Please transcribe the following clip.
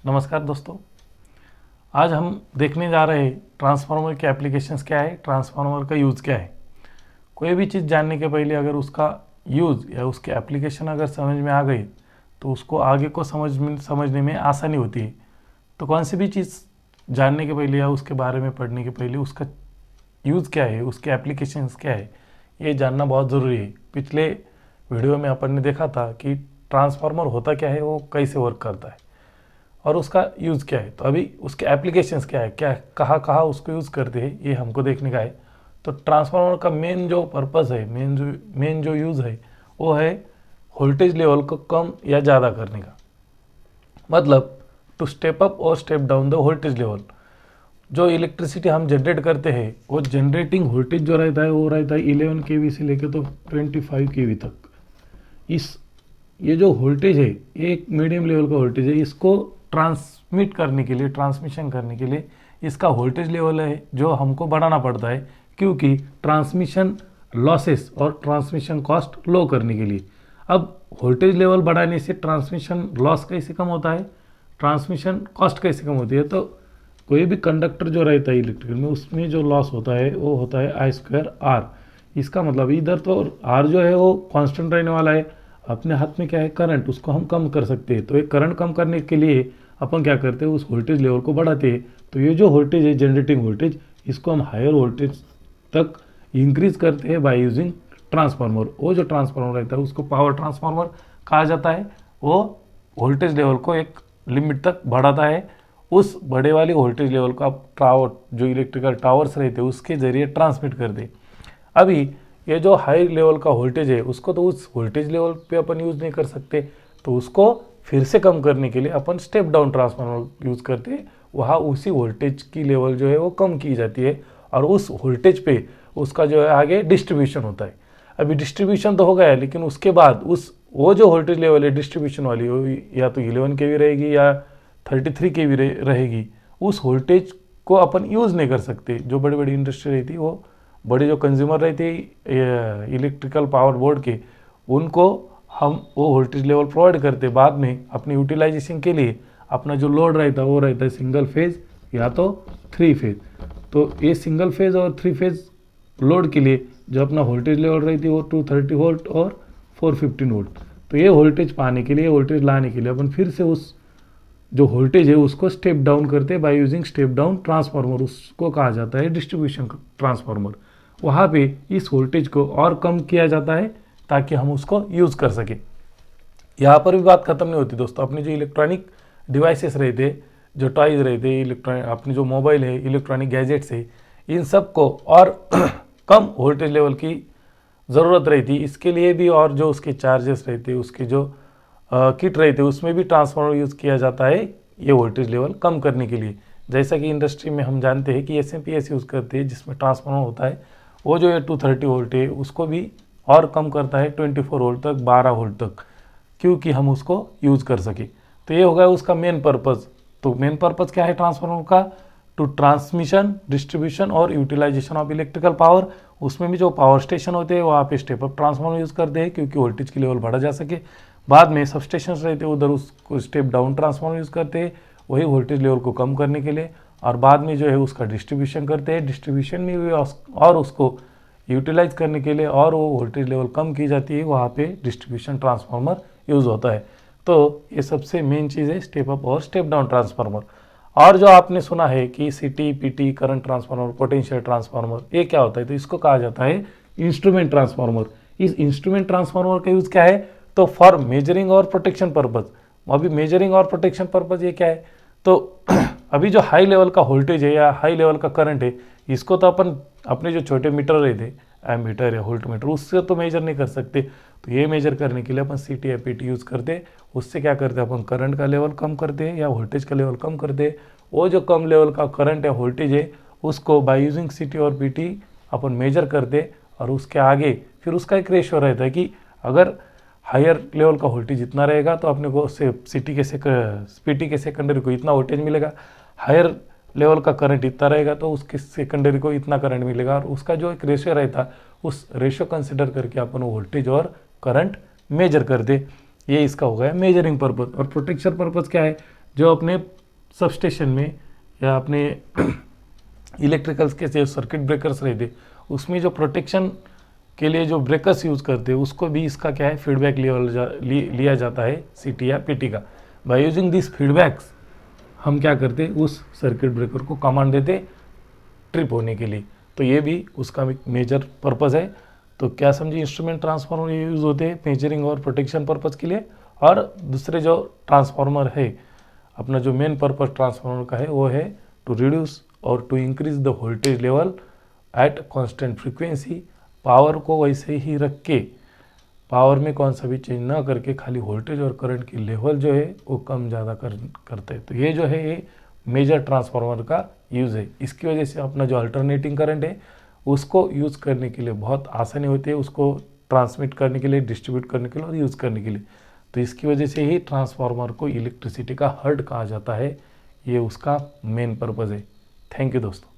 नमस्कार दोस्तों। आज हम देखने जा रहे हैं ट्रांसफार्मर के एप्लीकेशंस क्या है, ट्रांसफार्मर का यूज़ क्या है। कोई भी चीज़ जानने के पहले अगर उसका यूज़ या उसके एप्लीकेशन अगर समझ में आ गई तो उसको आगे को समझने में आसानी होती है। तो कौन सी भी चीज़ जानने के पहले या उसके बारे में पढ़ने के पहले उसका यूज़ क्या है, उसके एप्लीकेशंस क्या है, ये जानना बहुत ज़रूरी है। पिछले वीडियो में अपन ने देखा था कि ट्रांसफार्मर होता क्या है, वो कैसे वर्क करता है और उसका यूज़ क्या है। तो अभी उसके एप्लीकेशंस क्या है, क्या कहाँ कहाँ उसको यूज़ करते हैं, ये हमको देखने का है। तो ट्रांसफार्मर का मेन जो पर्पज़ है, मेन जो यूज़ है वो है वोल्टेज लेवल को कम या ज़्यादा करने का। मतलब टू स्टेप अप और step down the voltage level. जो इलेक्ट्रिसिटी हम जनरेट करते हैं वो जनरेटिंग वोल्टेज जो रहता है वो रहता है 11 kV से लेकर तो 25 kV तक। ये जो वोल्टेज है ये एक मीडियम लेवल का वोल्टेज है। इसको ट्रांसमिशन करने के लिए इसका वोल्टेज लेवल है जो हमको बढ़ाना पड़ता है, क्योंकि ट्रांसमिशन लॉसेस और ट्रांसमिशन कॉस्ट लो करने के लिए। अब वोल्टेज लेवल बढ़ाने से ट्रांसमिशन लॉस कैसे कम होता है, ट्रांसमिशन कॉस्ट कैसे कम होती है। तो कोई भी कंडक्टर जो रहता है इलेक्ट्रिकल में, उसमें जो लॉस होता है वो होता है I²R। इसका मतलब इधर तो R जो है वो कांस्टेंट रहने वाला है, अपने हाथ में क्या है करंट, उसको हम कम कर सकते हैं। तो एक करंट कम करने के लिए अपन क्या करते हैं, उस वोल्टेज लेवल को बढ़ाते हैं। तो ये जो वोल्टेज है जनरेटिंग वोल्टेज, इसको हम हायर वोल्टेज तक इंक्रीज करते हैं बाय यूजिंग ट्रांसफार्मर। वो जो ट्रांसफार्मर रहता है उसको पावर ट्रांसफार्मर कहा जाता है। वो वोल्टेज लेवल को एक लिमिट तक बढ़ाता है। उस बड़े वाले वोल्टेज लेवल को आप टावर, जो इलेक्ट्रिकल टावर्स रहते हैं उसके ज़रिए ट्रांसमिट कर दे। अभी ये जो हाई लेवल का वोल्टेज है उसको तो उस वोल्टेज लेवल पे अपन यूज़ नहीं कर सकते, तो उसको फिर से कम करने के लिए अपन स्टेप डाउन ट्रांसफार्मर यूज़ करते हैं। वहाँ उसी वोल्टेज की लेवल जो है वो कम की जाती है और उस वोल्टेज पे उसका जो है आगे डिस्ट्रीब्यूशन होता है। अभी डिस्ट्रीब्यूशन तो हो गया है, लेकिन उसके बाद वो जो वोल्टेज लेवल है डिस्ट्रीब्यूशन वाली, वो या तो 11 kV रहेगी या 33 kV रहेगी। उस वोल्टेज को अपन यूज़ नहीं कर सकते। जो बड़ी बड़ी इंडस्ट्री रहती है, वो बड़े जो कंज्यूमर रहते हैं इलेक्ट्रिकल पावर बोर्ड के, उनको हम वो वोल्टेज लेवल प्रोवाइड करते। बाद में अपनी यूटिलाइजेशन के लिए अपना जो लोड रहता है वो रहता है सिंगल फेज या तो 3 फेज। तो ये सिंगल फेज और 3 फेज लोड के लिए जो अपना वोल्टेज लेवल रहती है वो 230 वोल्ट और 415 वोल्ट। तो ये वोल्टेज पाने के लिए, वोल्टेज लाने के लिए अपन फिर से उस जो वोल्टेज है उसको स्टेप डाउन करते हैं by using step down transformer. उसको कहा जाता है डिस्ट्रीब्यूशन ट्रांसफार्मर। वहाँ पे इस वोल्टेज को और कम किया जाता है ताकि हम उसको यूज़ कर सकें। यहाँ पर भी बात खत्म नहीं होती दोस्तों। अपने जो इलेक्ट्रॉनिक डिवाइसेस रहते, जो टॉयज रहते, इलेक्ट्रॉनिक अपने जो मोबाइल है, इलेक्ट्रॉनिक गैजेट्स है, इन सब को और कम वोल्टेज लेवल की ज़रूरत रहती। इसके लिए भी और जो उसके चार्जेस रहते, उसके जो किट रहते, उसमें भी ट्रांसफार्मर यूज़ किया जाता है ये वोल्टेज लेवल कम करने के लिए। जैसा कि इंडस्ट्री में हम जानते हैं कि SMPS यूज़ करते हैं, जिसमें ट्रांसफार्मर होता है वो जो है 230 वोल्ट है, उसको भी और कम करता है 24 वोल्ट तक, 12 वोल्ट तक, क्योंकि हम उसको यूज़ कर सके। तो ये हो गया उसका मेन पर्पज़। तो मेन पर्पज़ क्या है ट्रांसफार्मर का? टू ट्रांसमिशन, डिस्ट्रीब्यूशन और यूटिलाइजेशन ऑफ इलेक्ट्रिकल पावर। उसमें भी जो पावर स्टेशन होते हैं वहाँ पे स्टेप अप ट्रांसफार्मर यूज़ करते हैं, क्योंकि वोल्टेज की लेवल बढ़ा जा सके। बाद में सब स्टेशन रहते हैं, उधर उसको स्टेप डाउन ट्रांसफार्मर यूज़ करते हैं, वही वोल्टेज लेवल को कम करने के लिए। और बाद में जो है उसका डिस्ट्रीब्यूशन करते हैं, डिस्ट्रीब्यूशन में भी और उसको यूटिलाइज करने के लिए और वो वोल्टेज लेवल कम की जाती है, वहाँ पे डिस्ट्रीब्यूशन ट्रांसफार्मर यूज़ होता है। तो ये सबसे मेन चीज़ है स्टेप अप और स्टेप डाउन ट्रांसफार्मर। और जो आपने सुना है कि CT, PT, current transformer, potential transformer, ये क्या होता है? तो इसको कहा जाता है इंस्ट्रूमेंट ट्रांसफार्मर। इस इंस्ट्रूमेंट ट्रांसफार्मर का यूज़ क्या है? तो फॉर मेजरिंग और प्रोटेक्शन पर्पज़। अभी मेजरिंग और प्रोटेक्शन पर्पज़ ये क्या है? तो अभी जो हाई लेवल का वोल्टेज है या हाई लेवल का करंट है, इसको तो अपन अपने जो छोटे मीटर रहते, एमीटर या वोल्ट मीटर, उससे तो मेजर नहीं कर सकते। तो ये मेजर करने के लिए अपन CT या PT यूज़ करते। उससे क्या करते हैं, अपन करंट का लेवल कम करते हैं या वोल्टेज का लेवल कम करते हैं। वो जो कम लेवल का करंट या वोल्टेज है उसको बाय यूजिंग CT और PT अपन मेजर करते, और उसके आगे फिर उसका एक रेशियो रहता है कि अगर हायर लेवल का वोल्टेज इतना रहेगा तो अपने को PT के सेकेंडरी को इतना वोल्टेज मिलेगा, हायर लेवल का करंट इतना रहेगा तो उसके सेकेंडरी को इतना करंट मिलेगा। और उसका जो एक रेशियो रहता, उस रेशियो कंसिडर करके अपन वोल्टेज और करंट मेजर कर दे। ये इसका हो गया मेजरिंग पर्पज़। और प्रोटेक्शन पर्पज़ क्या है? जो अपने सबस्टेशन में या अपने इलेक्ट्रिकल्स के जो सर्किट ब्रेकर्स रहते उसमें जो प्रोटेक्शन के लिए जो ब्रेकर्स यूज़ करते हैं उसको भी इसका क्या है फीडबैक लिया जाता है CT या PT का। बाय यूजिंग दिस फीडबैक्स हम क्या करते उस सर्किट ब्रेकर को कमांड देते ट्रिप होने के लिए। तो ये भी उसका मेजर पर्पज़ है। तो क्या समझिए, इंस्ट्रूमेंट ट्रांसफार्मर यूज़ होते हैं मेजरिंग और प्रोटेक्शन पर्पज़ के लिए, और दूसरे जो ट्रांसफार्मर है अपना जो मेन पर्पज़ ट्रांसफार्मर का है वो है टू रिड्यूस और to increase the voltage level at constant frequency. Power को वैसे ही रख के, पावर में कौन सा भी चेंज ना करके खाली वोल्टेज और करंट की लेवल जो है वो कम ज़्यादा करते हैं। तो ये जो है ये मेजर ट्रांसफार्मर का यूज़ है। इसकी वजह से अपना जो अल्टरनेटिंग करंट है उसको यूज़ करने के लिए बहुत आसानी होती है, उसको ट्रांसमिट करने के लिए, डिस्ट्रीब्यूट करने के लिए और यूज़ करने के लिए। तो इसकी वजह से ही ट्रांसफार्मर को इलेक्ट्रिसिटी का हर्ट कहा जाता है। ये उसका मेन पर्पज़ है। थैंक यू दोस्तों।